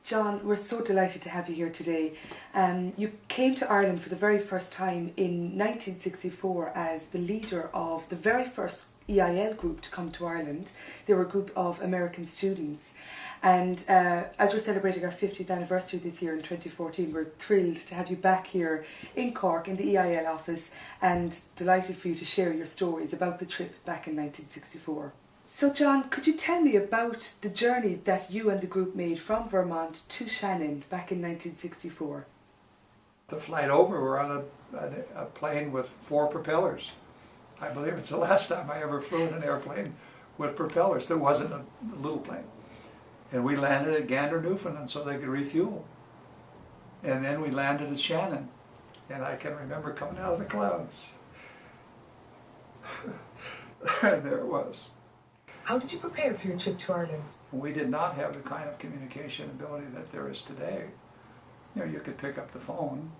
John, we're so delighted to have you here today. You came to Ireland for the very first time in 1964 as the leader of the very first EIL group to come to Ireland. They were a group of American students. And as we're celebrating our 50th anniversary this year in 2014, we're thrilled to have you back here in Cork in the EIL office and delighted for you to share your stories about the trip back in 1964. So John, could you tell me about the journey that you and the group made from Vermont to Shannon back in 1964? The flight over, we're on a plane with 4 propellers. I believe it's the last time I ever flew in an airplane with propellers. There wasn't a little plane. And we landed at Gander, Newfoundland so they could refuel. And then we landed at Shannon. And I can remember coming out of the clouds. And there it was. How did you prepare for your trip to Ireland? We did not have the kind of communication ability that there is today. You know, you could pick up the phone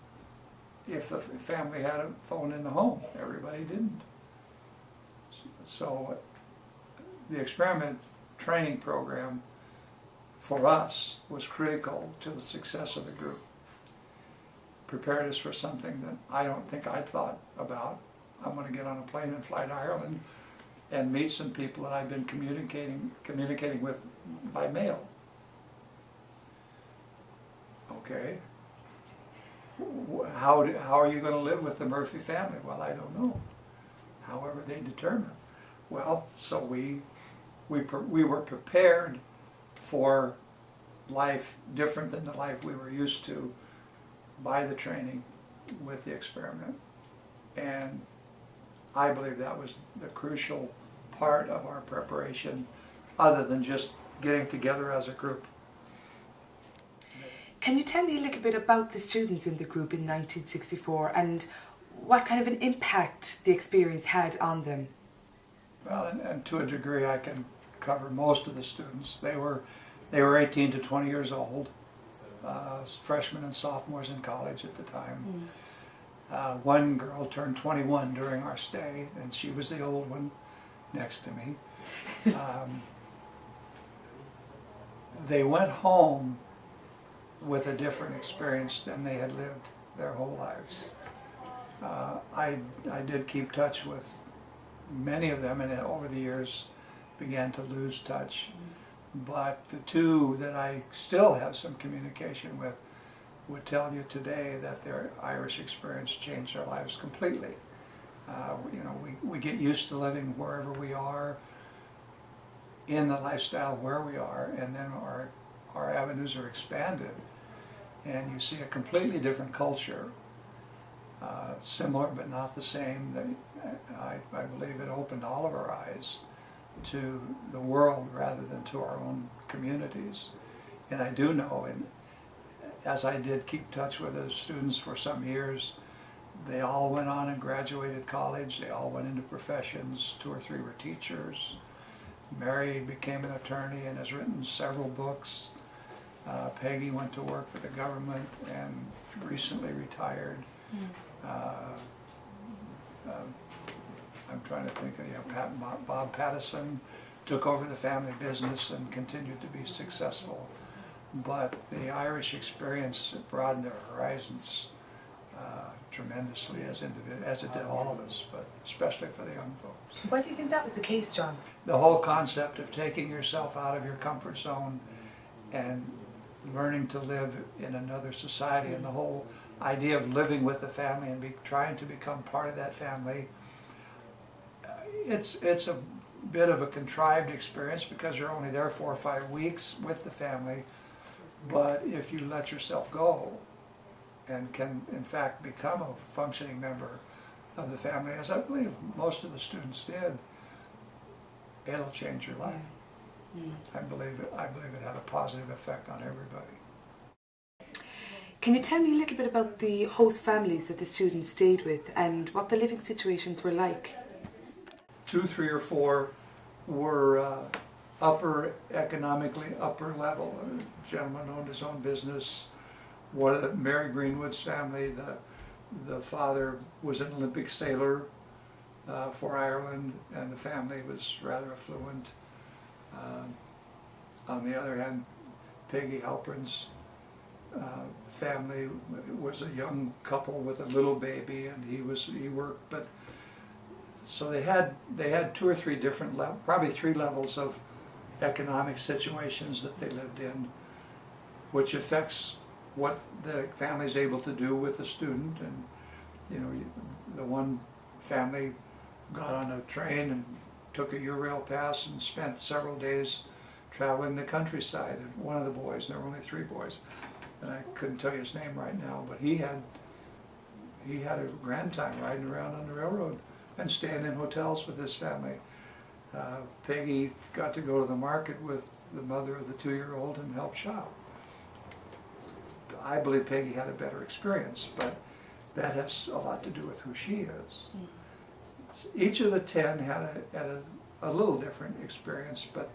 if the family had a phone in the home. Everybody didn't. So the experiment training program for us was critical to the success of the group. Prepared us for something that I don't think I'd thought about. I'm going to get on a plane and fly to Ireland and meet some people that I've been communicating with by mail. Okay. How are you going to live with the Murphy family? Well, I don't know. However they determine. Well, so we were prepared for life different than the life we were used to by the training with the experiment. And I believe that was the crucial part of our preparation, other than just getting together as a group. Can you tell me a little bit about the students in the group in 1964 and what kind of an impact the experience had on them? Well, and to a degree I can cover most of the students. They were 18 to 20 years old, freshmen and sophomores in college at the time. One girl turned 21 during our stay, and she was the old one next to me. They went home with a different experience than they had lived their whole lives. I did keep touch with many of them, and over the years began to lose touch. But the 2 that I still have some communication with would tell you today that their Irish experience changed their lives completely. You know, we get used to living wherever we are, in the lifestyle where we are, and then our avenues are expanded, and you see a completely different culture, similar but not the same. I believe it opened all of our eyes to the world rather than to our own communities. And I do know, and as I did keep touch with the students for some years, they all went on and graduated college. They all went into professions. 2 or 3 were teachers. Mary became an attorney and has written several books. Peggy went to work for the government and recently retired. I'm trying to think of Bob Pattison took over the family business and continued to be successful. But the Irish experience broadened their horizons tremendously, as it did all of us, but especially for the young folks. Why do you think that was the case, John? The whole concept of taking yourself out of your comfort zone and learning to live in another society, and the whole idea of living with the family and trying to become part of that family, it's a bit of a contrived experience because you're only there 4 or 5 weeks with the family. But if you let yourself go and can in fact become a functioning member of the family, as I believe most of the students did, it'll change your life. I believe it had a positive effect on everybody. Can you tell me a little bit about the host families that the students stayed with and what the living situations were like? 2, 3, or 4 were economically upper level. A gentleman owned his own business. One of Mary Greenwood's family, the father was an Olympic sailor for Ireland, and the family was rather affluent. On the other hand, Peggy Halperin's family was a young couple with a little baby, and he worked, but so they had 2 or 3 different probably 3 levels of economic situations that they lived in, which affects what the family is able to do with the student. And the one family got on a train and took a Eurail pass and spent several days traveling the countryside. And one of the boys, there were only 3 boys, and I couldn't tell you his name right now, but he had a grand time riding around on the railroad and staying in hotels with his family. Peggy got to go to the market with the mother of the 2-year-old and help shop. I believe Peggy had a better experience, but that has a lot to do with who she is. Each of the 10 had a little different experience, but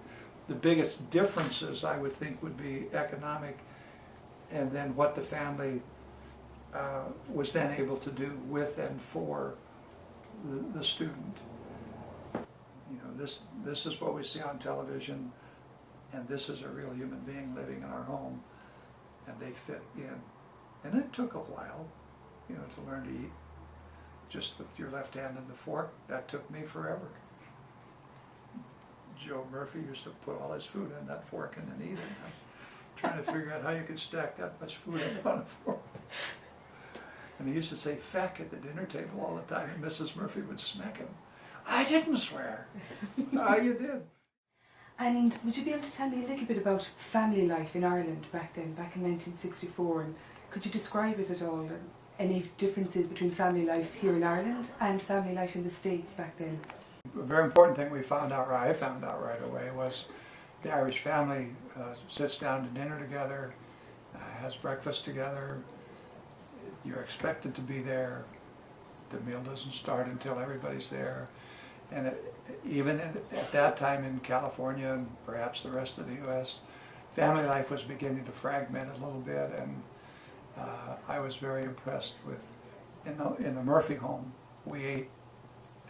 the biggest differences I would think would be economic, and then what the family was then able to do with and for the student. This is what we see on television, and this is a real human being living in our home, and they fit in. And it took a while, to learn to eat just with your left hand and the fork. That took me forever. Joe Murphy used to put all his food in that fork and then eat it. I'm trying to figure out how you could stack that much food up on a fork. And he used to say "feck" at the dinner table all the time, and Mrs. Murphy would smack him. I didn't swear. Ah, you did. And would you be able to tell me a little bit about family life in Ireland back then, back in 1964? And could you describe it at all? Any differences between family life here in Ireland and family life in the States back then? A very important thing I found out right away was the Irish family sits down to dinner together, has breakfast together. You're expected to be there. The meal doesn't start until everybody's there. And even at that time in California and perhaps the rest of the U.S., family life was beginning to fragment a little bit, and I was very impressed with, in the Murphy home, we ate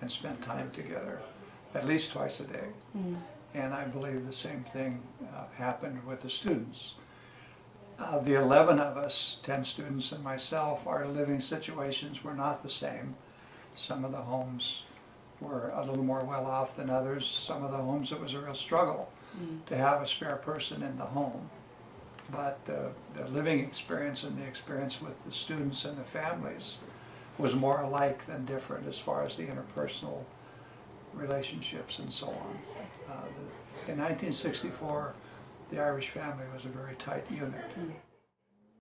and spent time together at least twice a day. And I believe the same thing happened with the students. The 11 of us, 10 students and myself, our living situations were not the same. Some of the homes were a little more well off than others. Some of the homes it was a real struggle to have a spare person in the home. But the living experience and the experience with the students and the families was more alike than different as far as the interpersonal relationships and so on. In 1964, the Irish family was a very tight unit.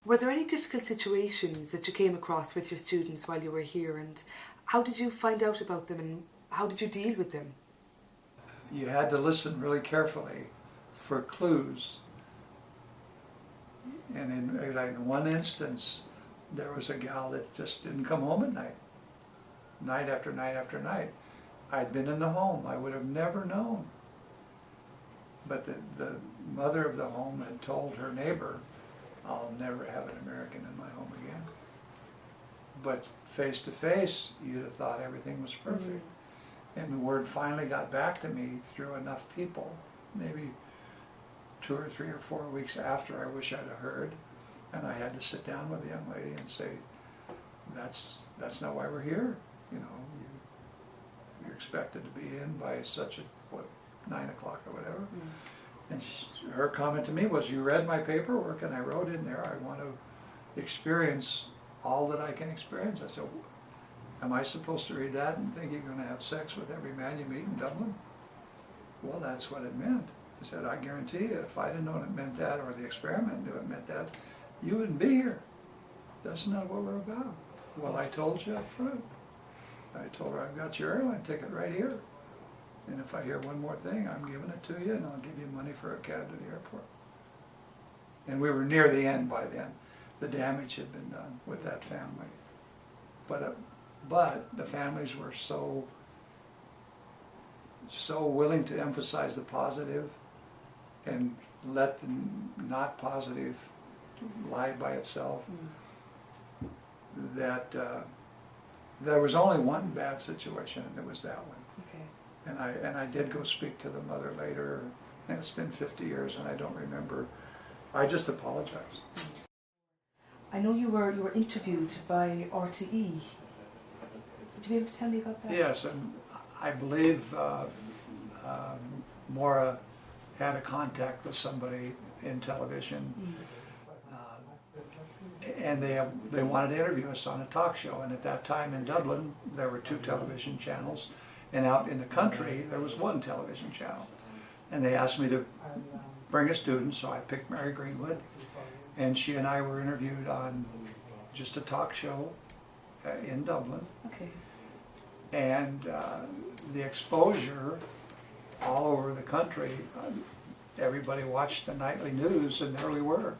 Were there any difficult situations that you came across with your students while you were here, and how did you find out about them, and how did you deal with them? You had to listen really carefully for clues. And in one instance, there was a gal that just didn't come home at night. Night after night after night. I'd been in the home. I would have never known. But the mother of the home had told her neighbor, I'll never have an American in my home again. But face to face, you'd have thought everything was perfect. And the word finally got back to me through enough people, maybe 2 or 3 or 4 weeks after I wish I'd have heard. And I had to sit down with the young lady and say, that's not why we're here. You're expected to be in by 9 o'clock or whatever. And her comment to me was, you read my paperwork, and I wrote in there, I want to experience all that I can experience. I said, am I supposed to read that and think you're going to have sex with every man you meet in Dublin? Well, that's what it meant. I said, I guarantee you, if I'd have known it meant that, or the experiment knew it meant that, you wouldn't be here. That's not what we're about. Well, I told you up front. I told her, I've got your airline ticket right here. And if I hear one more thing, I'm giving it to you, and I'll give you money for a cab to the airport. And we were near the end by then. The damage had been done with that family. But the families were so willing to emphasize the positive and let the not positive lie by itself, that there was only one bad situation, and it was that one. Okay. And I did go speak to the mother later, and it's been 50 years and I don't remember. I just apologized. I know you were interviewed by RTE. Would you be able to tell me about that? Yes, and I believe Maura had a contact with somebody in television, and they wanted to interview us on a talk show. And at that time in Dublin, there were 2 television channels, and out in the country, there was 1 television channel. And they asked me to bring a student, so I picked Mary Greenwood, and she and I were interviewed on just a talk show in Dublin. Okay. And the exposure all over the country, everybody watched the nightly news, and there we were.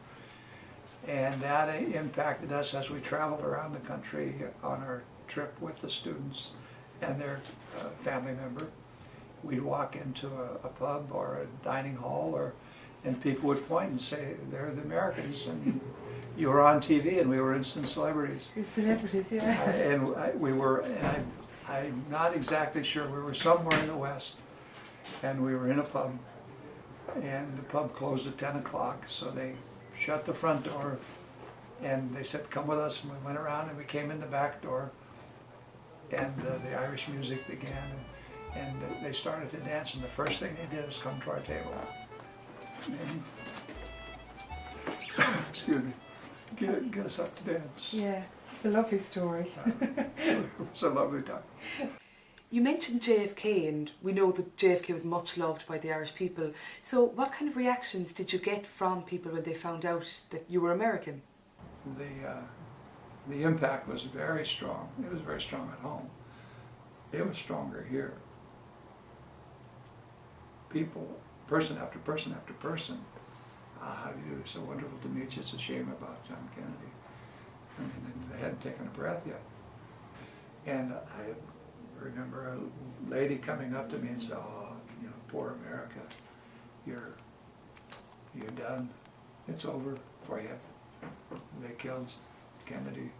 And that impacted us as we traveled around the country on our trip with the students and their family member. We'd walk into a pub or a dining hall, and people would point and say, "They're the Americans," and you were on TV, and we were instant celebrities. Celebrities, yeah. I'm not exactly sure. We were somewhere in the West, and we were in a pub, and the pub closed at 10 o'clock, so they shut the front door, and they said, "Come with us," and we went around, and we came in the back door, and the Irish music began, and they started to dance, and the first thing they did was come to our table. And, excuse me, get us up to dance. Yeah, it's a lovely story. It was a lovely time. You mentioned JFK, and we know that JFK was much loved by the Irish people. So what kind of reactions did you get from people when they found out that you were American? The impact was very strong. It was very strong at home. It was stronger here. People, person after person after person, how do you do? So wonderful to meet you. It's a shame about John Kennedy. I mean, they hadn't taken a breath yet. And I remember a lady coming up to me and said, "Oh, you know, poor America, you're done. It's over for you. They killed Kennedy."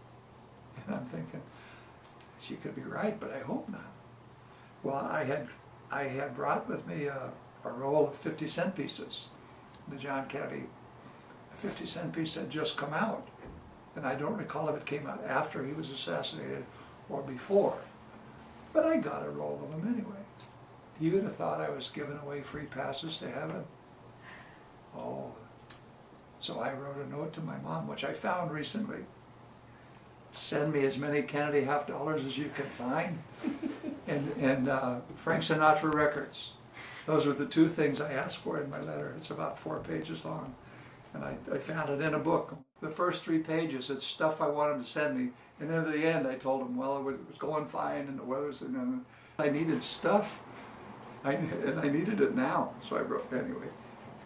And I'm thinking, she could be right, but I hope not. Well, I had brought with me a roll of 50-cent pieces. The John Kennedy, a 50-cent piece had just come out, and I don't recall if it came out after he was assassinated or before. But I got a roll of them anyway. You would have thought I was giving away free passes to heaven. Oh, so I wrote a note to my mom, which I found recently. "Send me as many Kennedy half dollars as you can find," and Frank Sinatra records. Those were the 2 things I asked for in my letter. It's about 4 pages long, and I found it in a book. The first 3 pages, it's stuff I wanted to send me, and then at the end I told him, well, it was going fine, and the weather was, and I needed stuff, and I needed it now, so I wrote anyway.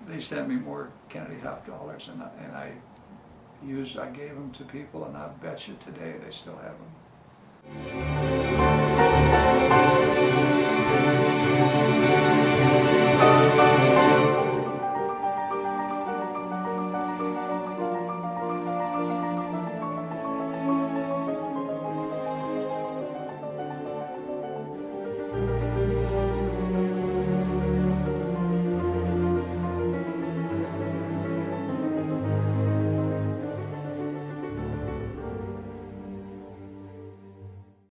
They sent me more Kennedy half dollars, and I gave them to people, and I bet you today they still have them.